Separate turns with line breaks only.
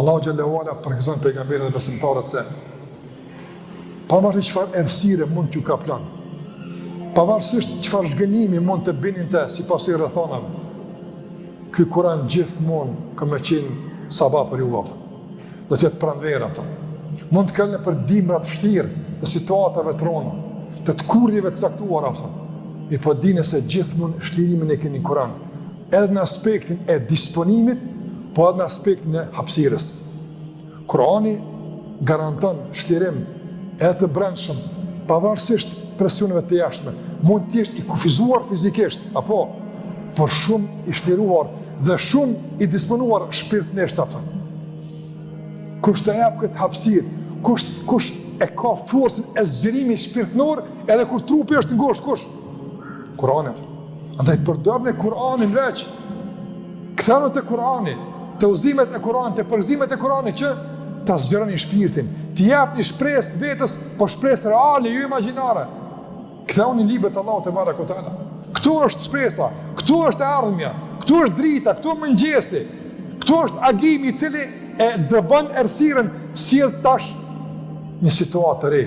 Allahu xhallahu ala përgëzon pejgamberin dhe besimtarët se pavarësisht çfarë errësire mund t'ju kaplan, pavarësisht çfarë zhgënjimi mund të binin të si pasojë rrethonave, ky Kur'an gjithmonë ka më qenë sabah për ju vëllai. Do të jetë pranvera ato. Mund të kalën për dimra të vështirë, të situatave të rona, të kurrjeve të caktuara ato. Mi po dini se gjithmonë shlirimin e keni në Kur'an, edhe në aspektin e disponimit, po edhe në aspektin e hapësirës. Kur'ani garanton shlirim edhe të brendshëm, pavarësisht presioneve të jashtme. Mund të jesh i kufizuar fizikisht, apo por shumë i shliruar dhe shumë i disponuar shpirtërisht apo. Kush të jap këtë hapësirë, kush e ka forcën e zgjerimit shpirtënor edhe kur trupi është ngushtë, kush? Kur'ani. Andaj përdorni Kur'anin veç. Kthanu te Kur'ani, te uzimet e Kur'anit, te përzimet e Kur'anit që ta zgjeroni shpirtin, t'i japni shpresë vetës, po shpresë reale, jo imagjinare. Kthani librat e Allahut te baraka taala. Këtu është shpresa, këtu është ardhmja, këtu është drita, këtu është mëngjesi, këtu është agimi i cili e dëbën errësirën sjell tash një situatë të re.